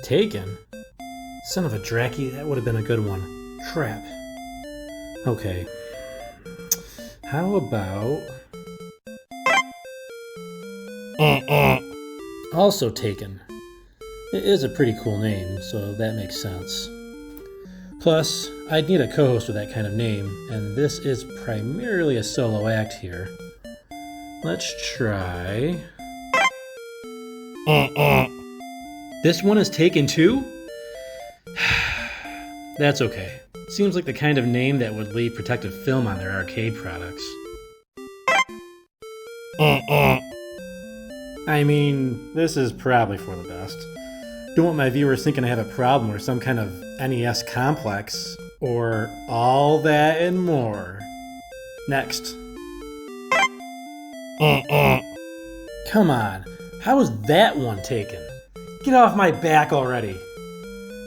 Taken? Son of a Dracky, that would have been a good one. Crap. Okay. How about... Also Taken. It is a pretty cool name, so that makes sense. Plus, I'd need a co-host with that kind of name, and this is primarily a solo act here. Let's try... This one is Taken too? That's okay. Seems like the kind of name that would leave protective film on their arcade products. I mean, this is probably for the best. Don't want my viewers thinking I have a problem or some kind of NES complex, or all that and more. Next. Come on, how was that one taken? Get off my back already!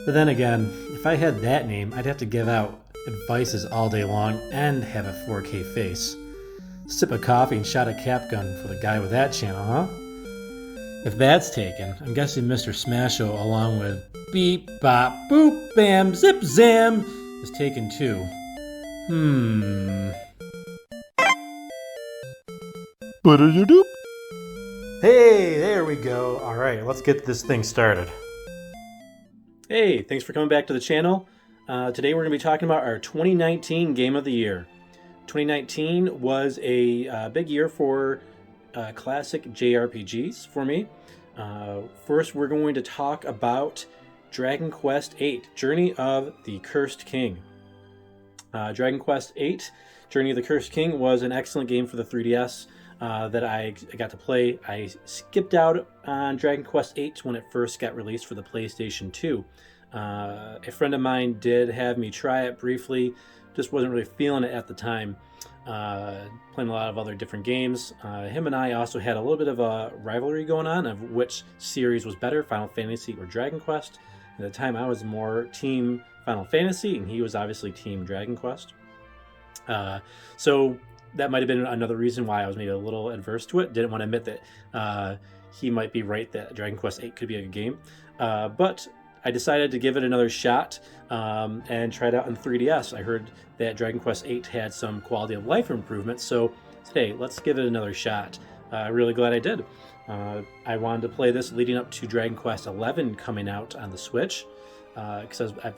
But then again, if I had that name, I'd have to give out advices all day long and have a 4K face. Sip a coffee and shot a cap gun for the guy with that channel, huh? If that's taken, I'm guessing Mr. Smasho along with beep, bop, boop, bam, zip, zam is taken too. Ba-da-da-doop. Hey, there we go. All right, let's get this thing started. Hey, thanks for coming back to the channel. Today we're going to be talking about our 2019 Game of the Year. 2019 was a big year for classic JRPGs for me. First, we're going to talk about Dragon Quest VIII Journey of the Cursed King. Dragon Quest VIII Journey of the Cursed King was an excellent game for the 3DS. That I got to play. I skipped out on Dragon Quest VIII when it first got released for the PlayStation 2. A friend of mine did have me try it briefly, just wasn't really feeling it at the time. Playing a lot of other different games. Him and I also had a little bit of a rivalry going on of which series was better, Final Fantasy or Dragon Quest. At the time I was more Team Final Fantasy and he was obviously Team Dragon Quest. So that might have been another reason why I was maybe a little adverse to it. Didn't want to admit that he might be right that Dragon Quest VIII could be a good game. But I decided to give it another shot and try it out on 3DS. I heard that Dragon Quest VIII had some quality of life improvements, so hey, let's give it another shot. I'm really glad I did. I wanted to play this leading up to Dragon Quest XI coming out on the Switch. Because I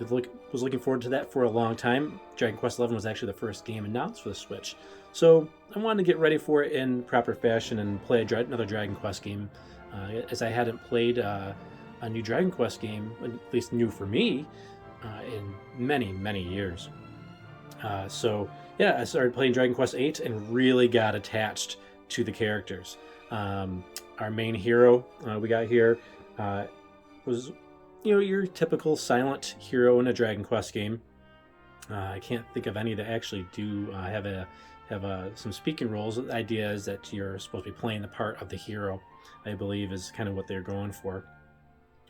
was looking forward to that for a long time. Dragon Quest XI was actually the first game announced for the Switch. So I wanted to get ready for it in proper fashion and play another Dragon Quest game, as I hadn't played a new Dragon Quest game, at least new for me, in many, many years. So yeah, I started playing Dragon Quest VIII and really got attached to the characters. Our main hero we got here was... your typical silent hero in a Dragon Quest game. I can't think of any that actually do have some speaking roles. The idea is that you're supposed to be playing the part of the hero, I believe, is kind of what they're going for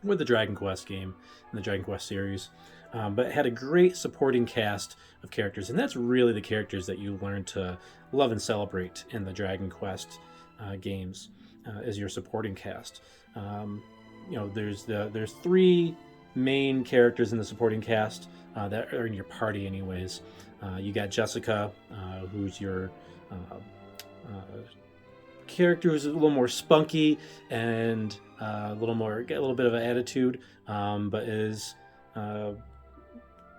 with the Dragon Quest game and the Dragon Quest series. But it had a great supporting cast of characters, and that's really the characters that you learn to love and celebrate in the Dragon Quest games, is your supporting cast. There's three main characters in the supporting cast that are in your party anyways. You got Jessica, who's your character who's a little more spunky and got a little bit of an attitude, but is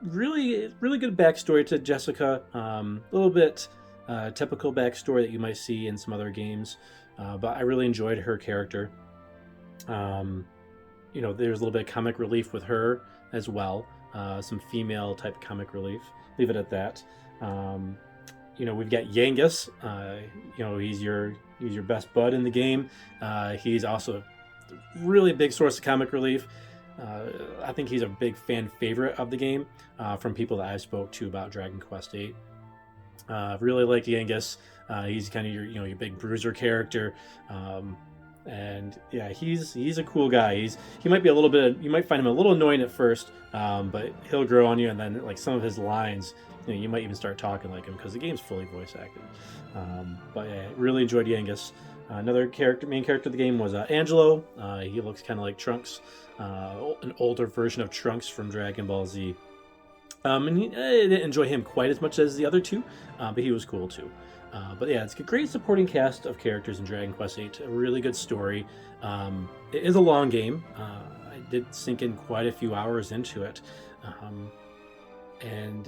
really good backstory to Jessica. A little bit typical backstory that you might see in some other games, but I really enjoyed her character. There's a little bit of comic relief with her as well. Some female type comic relief. Leave it at that. We've got Yangus. He's your best bud in the game. He's also a really big source of comic relief. I think he's a big fan favorite of the game from people that I spoke to about Dragon Quest VIII. Really like Yangus. He's kind of your big bruiser character. And yeah, he's a cool guy. He might be a little bit. You might find him a little annoying at first, but he'll grow on you, and then like some of his lines, you might even start talking like him because the game's fully voice acted. But yeah, really enjoyed Yangus. Another main character of the game was Angelo. He looks kind of like Trunks, an older version of Trunks from Dragon Ball Z. I didn't enjoy him quite as much as the other two, but he was cool too. But yeah, it's a great supporting cast of characters in Dragon Quest VIII. A really good story. It is a long game. I did sink in quite a few hours into it. And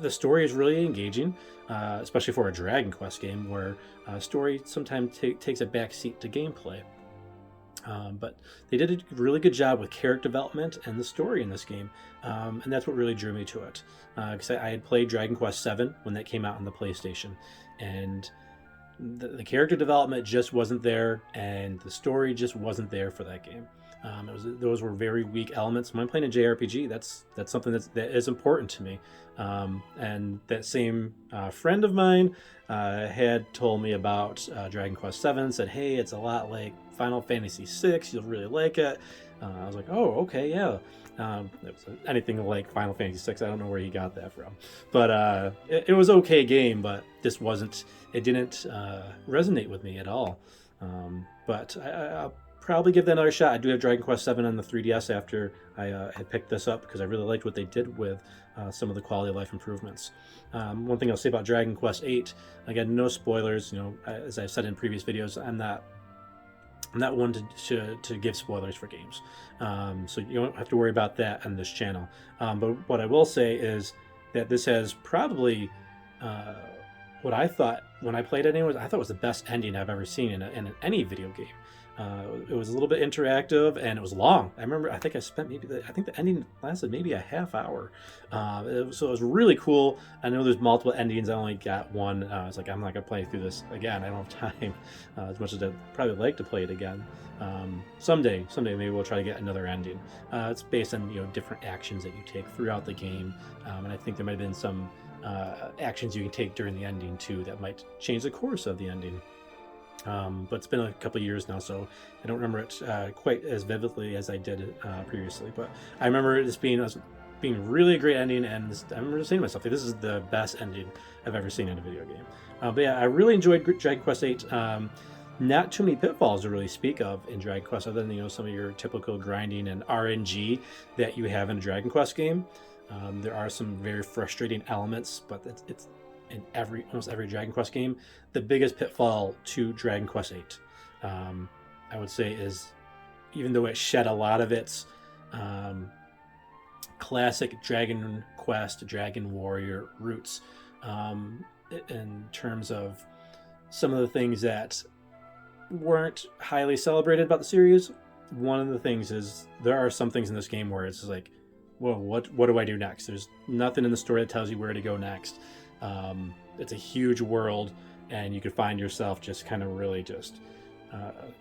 the story is really engaging, especially for a Dragon Quest game where story sometimes takes a backseat to gameplay. But they did a really good job with character development and the story in this game, and that's what really drew me to it. Because I had played Dragon Quest VII when that came out on the PlayStation, and the character development just wasn't there, and the story just wasn't there for that game. Those were very weak elements. When I'm playing a JRPG, that's something that is important to me. And that same friend of mine had told me about Dragon Quest VII, said, hey, it's a lot like Final Fantasy VI, you'll really like it. I was like, oh, okay, yeah. It was anything like Final Fantasy VI, I don't know where he got that from. But it was okay game, but it didn't resonate with me at all. But I'll probably give that another shot. I do have Dragon Quest VII on the 3DS after I had picked this up because I really liked what they did with some of the quality of life improvements. One thing I'll say about Dragon Quest VIII, again, no spoilers. As I've said in previous videos, I'm not one to give spoilers for games, so you don't have to worry about that on this channel. But what I will say is that this has probably what I thought when I played it anyways, I thought it was the best ending I've ever seen in any video game. It was a little bit interactive and it was long. I think I spent I think the ending lasted maybe a half hour. So it was really cool. I know there's multiple endings. I only got one. I was like, I'm not gonna play through this again. I don't have time as much as I'd probably like to play it again. Someday maybe we'll try to get another ending. It's based on different actions that you take throughout the game, and I think there might have been some actions you can take during the ending too that might change the course of the ending. But it's been a couple of years now, so I don't remember it quite as vividly as I did previously. But I remember this being really a great ending, and I remember saying to myself, this is the best ending I've ever seen in a video game. But yeah, I really enjoyed Dragon Quest VIII. Not too many pitfalls to really speak of in Dragon Quest, other than some of your typical grinding and RNG that you have in a Dragon Quest game. There are some very frustrating elements, but it's in almost every Dragon Quest game. The biggest pitfall to Dragon Quest VIII, I would say, is even though it shed a lot of its classic Dragon Quest, Dragon Warrior roots, in terms of some of the things that weren't highly celebrated about the series. One of the things is there are some things in this game where it's like, whoa, what do I do next? There's nothing in the story that tells you where to go next. It's a huge world, and you could find yourself just kind of really just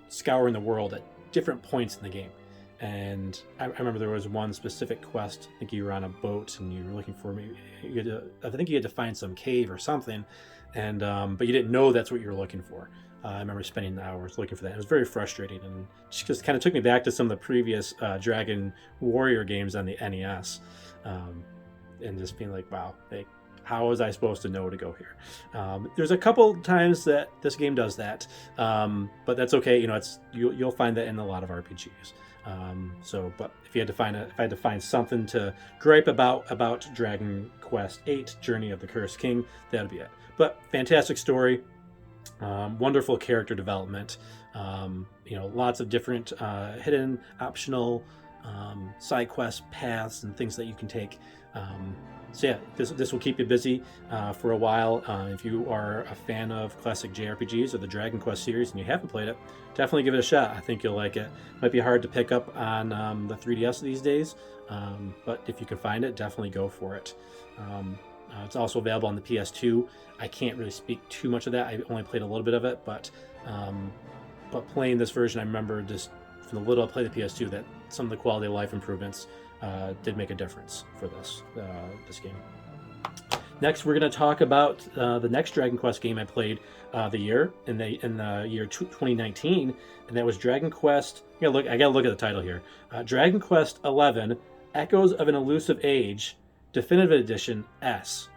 scouring the world at different points in the game. And I remember there was one specific quest. I think you were on a boat and you were looking for I think you had to find some cave or something, and but you didn't know that's what you were looking for. I remember spending hours looking for that. It was very frustrating, and just kind of took me back to some of the previous Dragon Warrior games on the NES, and just being like, wow, how was I supposed to know to go here? There's a couple times that this game does that, but that's okay. You'll find that in a lot of RPGs. But if I had to find something to gripe about Dragon Quest VIII: Journey of the Cursed King, that would be it. But fantastic story, wonderful character development. Lots of different hidden, optional side quest paths and things that you can take. So yeah, this will keep you busy for a while. If you are a fan of classic JRPGs or the Dragon Quest series and you haven't played it, definitely give it a shot. I think you'll like it. Might be hard to pick up on the 3DS these days, but if you can find it, definitely go for it. It's also available on the PS2. I can't really speak too much of that. I only played a little bit of it, but playing this version, I remember just from the little I played the PS2 that some of the quality of life improvements did make a difference for this game. Next, we're going to talk about the next Dragon Quest game I played in the year 2019, and that was Dragon Quest. I gotta look at the title here. Dragon Quest XI: Echoes of an Elusive Age, Definitive Edition S.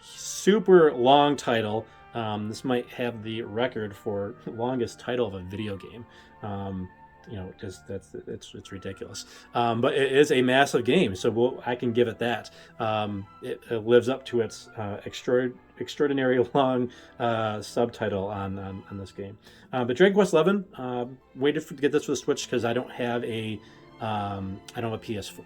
Super long title. This might have the record for longest title of a video game. Just it's ridiculous. But it is a massive game, so I can give it that. It lives up to its extraordinary long subtitle on this game. But Dragon Quest XI, waited to get this for the Switch because I don't have a PS4.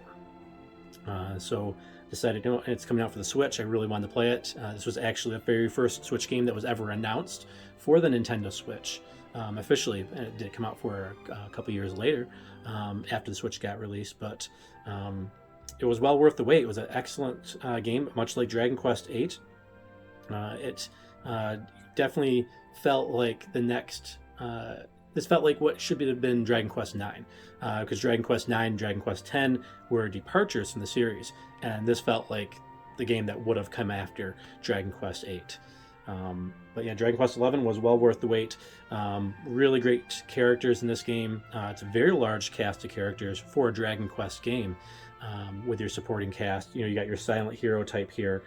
So decided, it's coming out for the Switch. I really wanted to play it. This was actually the very first Switch game that was ever announced for the Nintendo Switch. Officially, it did come out for a couple years later after the Switch got released, but it was well worth the wait. It was an excellent game, much like Dragon Quest VIII. It definitely felt like the next. This felt like what should have been Dragon Quest IX, because Dragon Quest IX and Dragon Quest X were departures from the series, and this felt like the game that would have come after Dragon Quest VIII. But yeah, Dragon Quest XI was well worth the wait. Really great characters in this game. It's a very large cast of characters for a Dragon Quest game, with your supporting cast. You got your silent hero type here,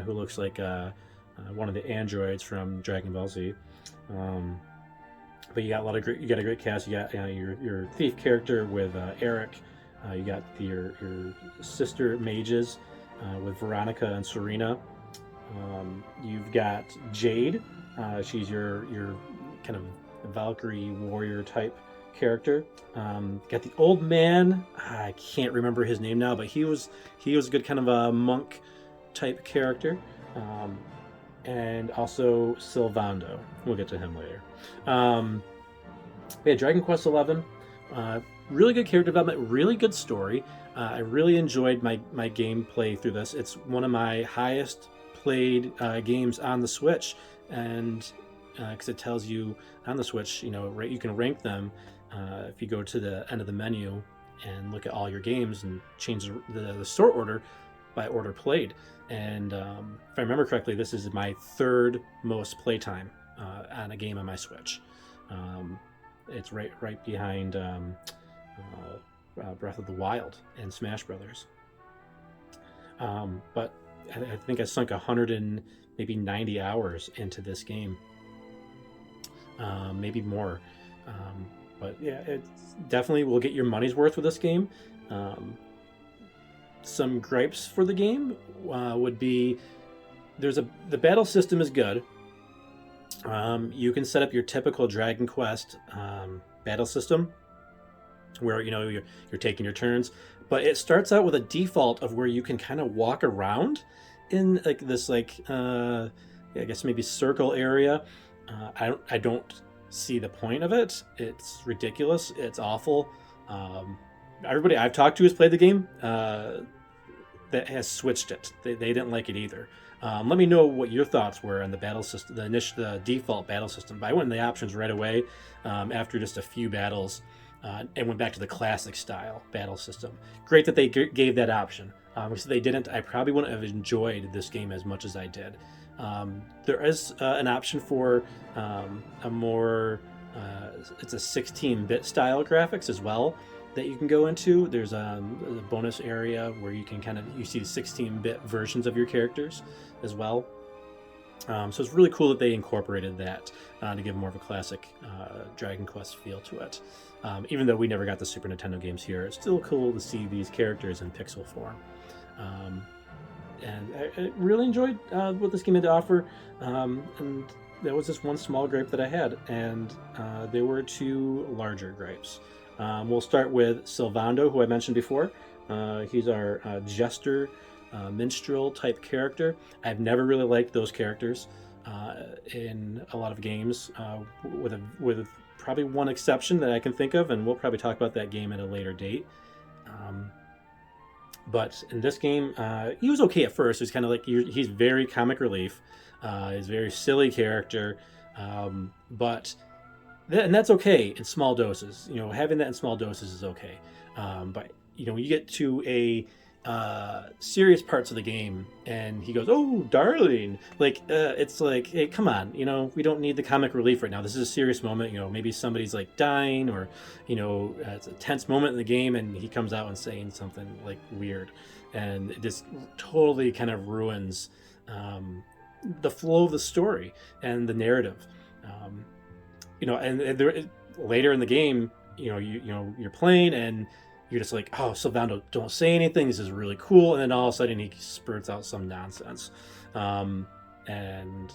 who looks like one of the androids from Dragon Ball Z. But you got a great cast. You got your thief character with Eric. You got your sister mages with Veronica and Serena. You've got Jade. She's your kind of Valkyrie warrior type character. Got the old man. I can't remember his name now, but he was a good kind of a monk type character. And also Sylvando. We'll get to him later. Yeah, Dragon Quest XI. Really good character development. Really good story. I really enjoyed my gameplay through this. It's one of my highest played games on the Switch, and because it tells you on the Switch, you can rank them if you go to the end of the menu and look at all your games and change the sort order by order played. And if I remember correctly, this is my third most playtime on a game on my Switch. It's right behind Breath of the Wild and Smash Brothers. But I think I sunk 190 hours into this game, maybe more. But yeah, it definitely will get your money's worth with this game. Some gripes for the game would be the battle system is good. You can set up your typical Dragon Quest battle system where you're taking your turns, but it starts out with a default of where you can kind of walk around in like this I guess maybe circle area. I don't see the point of it. It's ridiculous. It's awful. Everybody I've talked to who's played the game that has switched it. They didn't like it either. Let me know what your thoughts were on the battle system, the default battle system. But I went in the options right away after just a few battles and went back to the classic style battle system. Great that they gave that option. If they didn't, I probably wouldn't have enjoyed this game as much as I did. There is an option for a more, it's a 16-bit style graphics as well that you can go into. There's a bonus area where you can you see the 16-bit versions of your characters as well. So it's really cool that they incorporated that to give more of a classic Dragon Quest feel to it. Even though we never got the Super Nintendo games here, it's still cool to see these characters in pixel form. And I really enjoyed what this game had to offer. And there was this one small gripe that I had, and there were two larger gripes. We'll start with Sylvando, who I mentioned before. He's our jester, minstrel type character. I've never really liked those characters in a lot of games, with probably one exception that I can think of, and we'll probably talk about that game at a later date. But in this game, he was okay at first. He's kind of like, he's very comic relief. He's a very silly character, but and that's okay in small doses. Having that in small doses is okay. But you get to serious parts of the game, and he goes, "Oh, darling!" Like it's like, hey, come on, we don't need the comic relief right now. This is a serious moment. Maybe somebody's like dying, or it's a tense moment in the game, and he comes out and saying something like weird, and it just totally kind of ruins the flow of the story and the narrative. Later in the game, you're playing and you're just like, oh, Sylvando, don't say anything. This is really cool. And then all of a sudden he spurts out some nonsense. And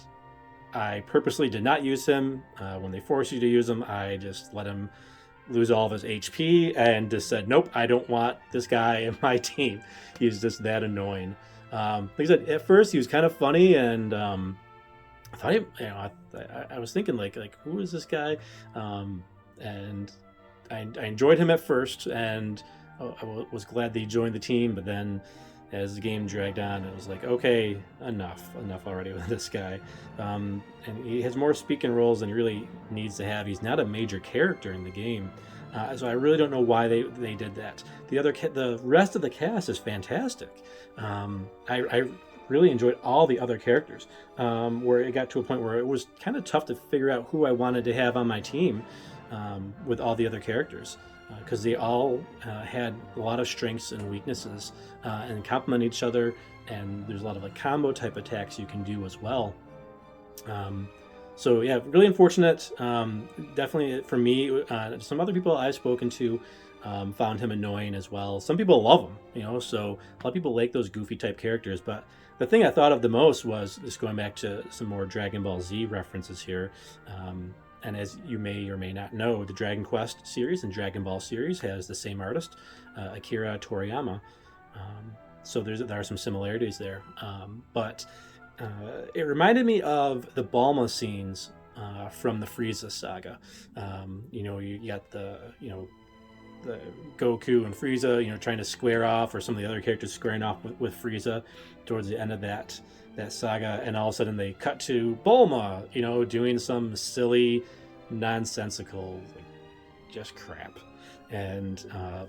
I purposely did not use him. When they force you to use him, I just let him lose all of his HP and just said, nope, I don't want this guy in my team. He's just that annoying. Like I said, at first he was kind of funny, and I thought I was thinking like who is this guy? And I enjoyed him at first, and I was glad that he joined the team. But then, as the game dragged on, it was like, okay, enough already with this guy. And he has more speaking roles than he really needs to have. He's not a major character in the game, so I really don't know why they did that. The rest of the cast is fantastic. I really enjoyed all the other characters, where it got to a point where it was kind of tough to figure out who I wanted to have on my team. With all the other characters, because they all had a lot of strengths and weaknesses, and complement each other, and there's a lot of like combo type attacks you can do as well. So yeah, really unfortunate. Definitely for me. Some other people I've spoken to found him annoying as well. Some people love him, so a lot of people like those goofy type characters. But the thing I thought of the most was just going back to some more Dragon Ball Z references here. And as you may or may not know, the Dragon Quest series and Dragon Ball series has the same artist, Akira Toriyama. So there are some similarities there. But it reminded me of the Bulma scenes from the Frieza saga. You got the Goku and Frieza, trying to square off, or some of the other characters squaring off with Frieza towards the end of that saga, and all of a sudden they cut to Bulma, doing some silly, nonsensical, just crap. And at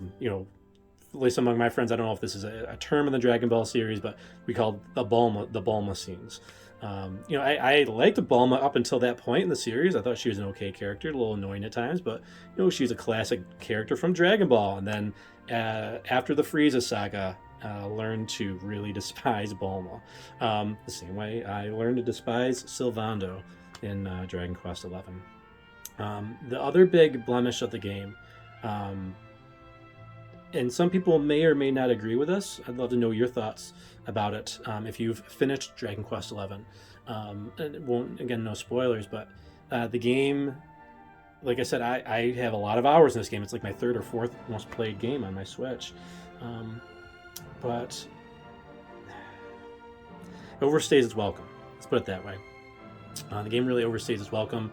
least among my friends, I don't know if this is a term in the Dragon Ball series, but we called the Bulma scenes. I liked Bulma up until that point in the series. I thought she was an okay character, a little annoying at times, but she's a classic character from Dragon Ball. And then after the Frieza saga, learned to really despise Bulma. The same way I learned to despise Sylvando in Dragon Quest XI. The other big blemish of the game, and some people may or may not agree with us. I'd love to know your thoughts about it if you've finished Dragon Quest XI. And it won't, again, no spoilers, but the game, like I said, I have a lot of hours in this game. It's like my third or fourth most played game on my Switch. But it overstays its welcome. Let's put it that way. The game really overstays its welcome.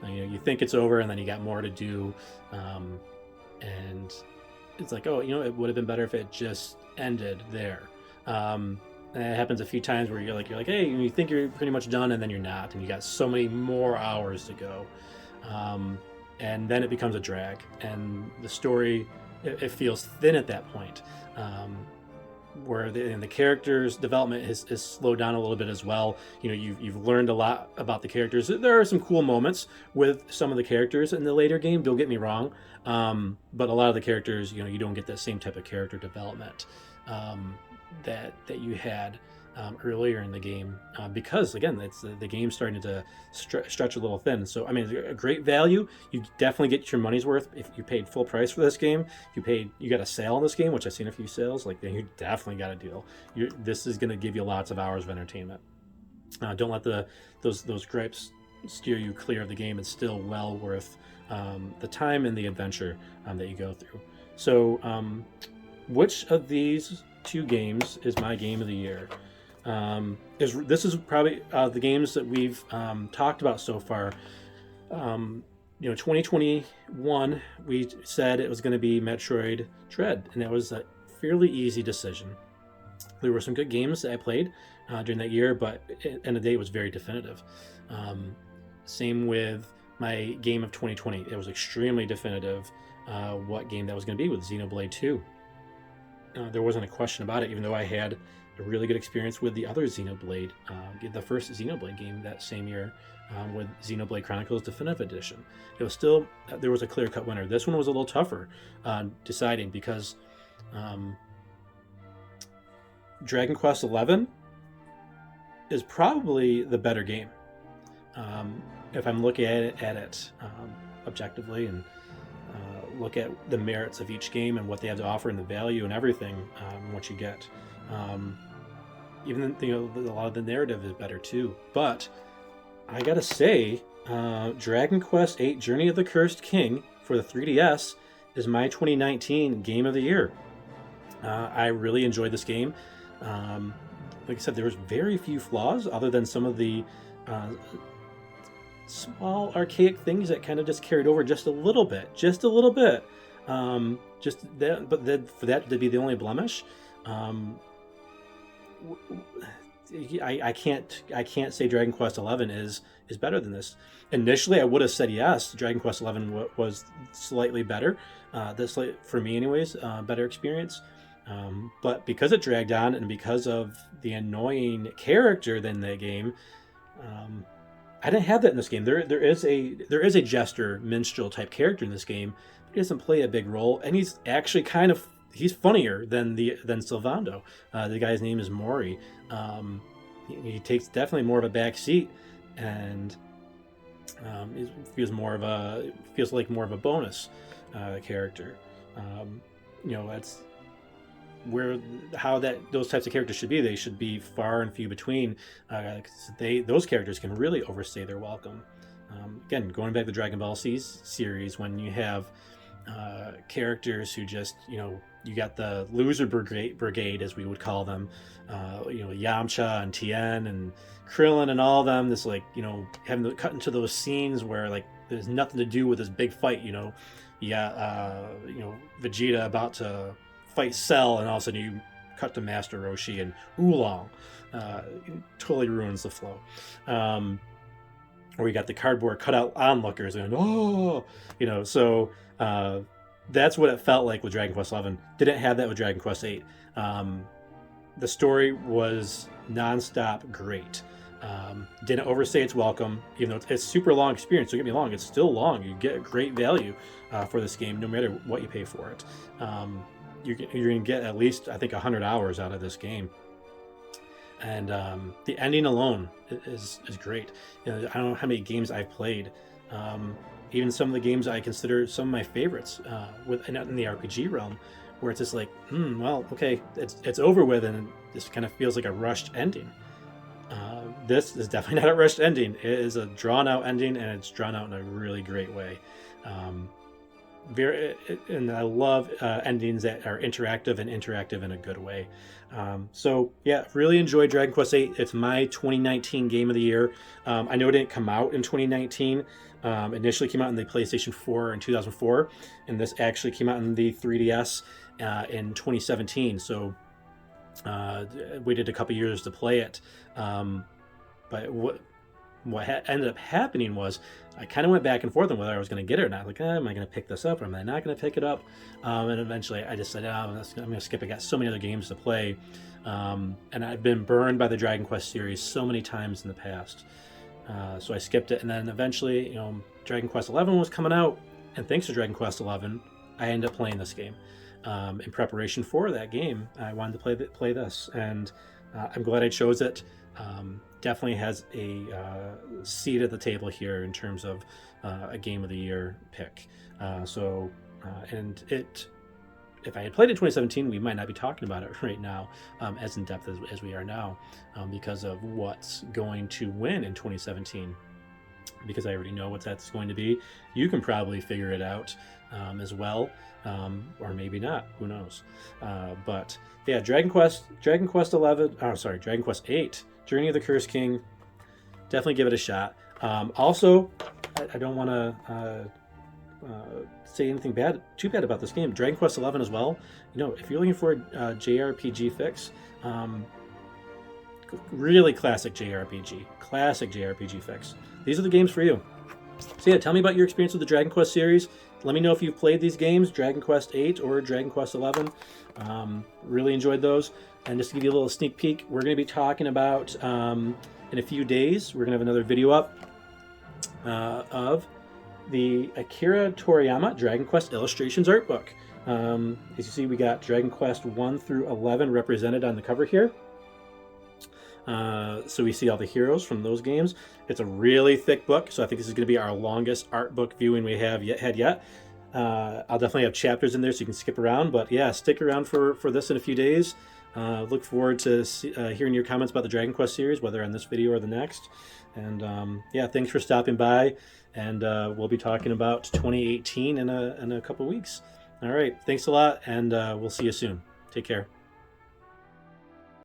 You think it's over, and then you got more to do. And it's like, oh, it would have been better if it just ended there. And it happens a few times where you're like, hey, you think you're pretty much done, and then you're not, and you got so many more hours to go. And then it becomes a drag, and the story, it feels thin at that point. Where the characters' development is slowed down a little bit as well. You've learned a lot about the characters. There are some cool moments with some of the characters in the later game, don't get me wrong, but a lot of the characters, you don't get that same type of character development that you had earlier in the game, because again, it's the game's starting to stretch a little thin. So I mean, a great value. You definitely get your money's worth if you paid full price for this game. You got a sale on this game, which I've seen a few sales. Like, you definitely got a deal. This is going to give you lots of hours of entertainment. Don't let those gripes steer you clear of the game. It's still well worth the time and the adventure that you go through. So, which of these two games is my game of the year? This is probably the games that we've talked about so far. 2021, we said it was going to be Metroid Dread, and that was a fairly easy decision. There were some good games that I played during that year, but at the end of the day, it was very definitive. Same with my game of 2020. It was extremely definitive what game that was going to be with Xenoblade 2. there wasn't a question about it, even though I had a really good experience with the other Xenoblade, the first Xenoblade game that same year, with Xenoblade Chronicles Definitive Edition. It was still, there was a clear-cut winner. This one was a little tougher deciding, because Dragon Quest XI is probably the better game. If I'm looking at it objectively, and look at the merits of each game and what they have to offer and the value and everything, what you get. Even a lot of the narrative is better too. But I gotta say, Dragon Quest VIII Journey of the Cursed King for the 3DS is my 2019 game of the year. I really enjoyed this game. Like I said, there was very few flaws other than some of the small archaic things that kind of just carried over just a little bit. But then for that to be the only blemish, I can't say Dragon Quest XI is better than this. Initially, I would have said yes. Dragon Quest XI was slightly better. For me, anyways, better experience. But because it dragged on, and because of the annoying character in that game, I didn't have that in this game. There is a jester, minstrel type character in this game, but he doesn't play a big role, and he's actually he's funnier than Sylvando. The guy's name is Mori. He takes definitely more of a back seat, and it feels like more of a bonus character. That's how those types of characters should be. They should be far and few between. Those characters can really overstay their welcome. Again, going back to the Dragon Ball Z series, when you have characters who just, you got the loser brigade, as we would call them, Yamcha and Tien and Krillin and all of them, this having to cut into those scenes where there's nothing to do with this big fight. You got Vegeta about to fight Cell, and all of a sudden you cut to Master Roshi and Oolong. Totally ruins the flow. Or you got the cardboard cutout onlookers and so that's what it felt like with Dragon Quest XI. Didn't have that with Dragon Quest VIII. The story was nonstop great. Didn't overstay its welcome, even though it's super long experience. Don't get me wrong, it's still long. You get great value for this game, no matter what you pay for it. You're going to get at least, I think, 100 hours out of this game. And the ending alone is great. I don't know how many games I've played. Even some of the games I consider some of my favorites in the RPG realm, where it's just well, okay, it's over with, and it just kind of feels like a rushed ending. This is definitely not a rushed ending. It is a drawn-out ending, and it's drawn out in a really great way. And I love endings that are interactive in a good way. So yeah, really enjoyed Dragon Quest VIII. It's my 2019 game of the year. I know it didn't come out in 2019. Initially came out in the PlayStation 4 in 2004, and this actually came out in the 3DS in 2017. So waited a couple years to play it. But what ended up happening was I kind of went back and forth on whether I was going to get it or not. Am I going to pick this up, or am I not going to pick it up? And eventually I just said, I'm going to skip it. I got so many other games to play. And I've been burned by the Dragon Quest series so many times in the past. So I skipped it. And then eventually, Dragon Quest XI was coming out. And thanks to Dragon Quest XI, I ended up playing this game. In preparation for that game, I wanted to play this. And I'm glad I chose it. Definitely has a seat at the table here in terms of a game of the year pick. If I had played it in 2017, we might not be talking about it right now as in depth as we are now, because of what's going to win in 2017. Because I already know what that's going to be. You can probably figure it out as well, or maybe not. Who knows? But yeah, Dragon Quest VIII. Journey of the Cursed King, definitely give it a shot. Also, I don't want to say anything too bad about this game. Dragon Quest XI as well. If you're looking for a JRPG fix, really classic JRPG fix. These are the games for you. So yeah, tell me about your experience with the Dragon Quest series. let me know if you've played these games, Dragon Quest VIII or Dragon Quest XI. Really enjoyed those. And just to give you a little sneak peek, we're going to be talking about, in a few days, we're going to have another video up of the Akira Toriyama Dragon Quest Illustrations art book. As you see, we got Dragon Quest 1 through 11 represented on the cover here. So we see all the heroes from those games. It's a really thick book, so I think this is going to be our longest art book viewing we have yet. I'll definitely have chapters in there so you can skip around, but yeah, stick around for this in a few days. Look forward to hearing your comments about the Dragon Quest series, whether on this video or the next. And yeah, thanks for stopping by, and we'll be talking about 2018 in a couple weeks. All right, thanks a lot, and we'll see you soon. Take care.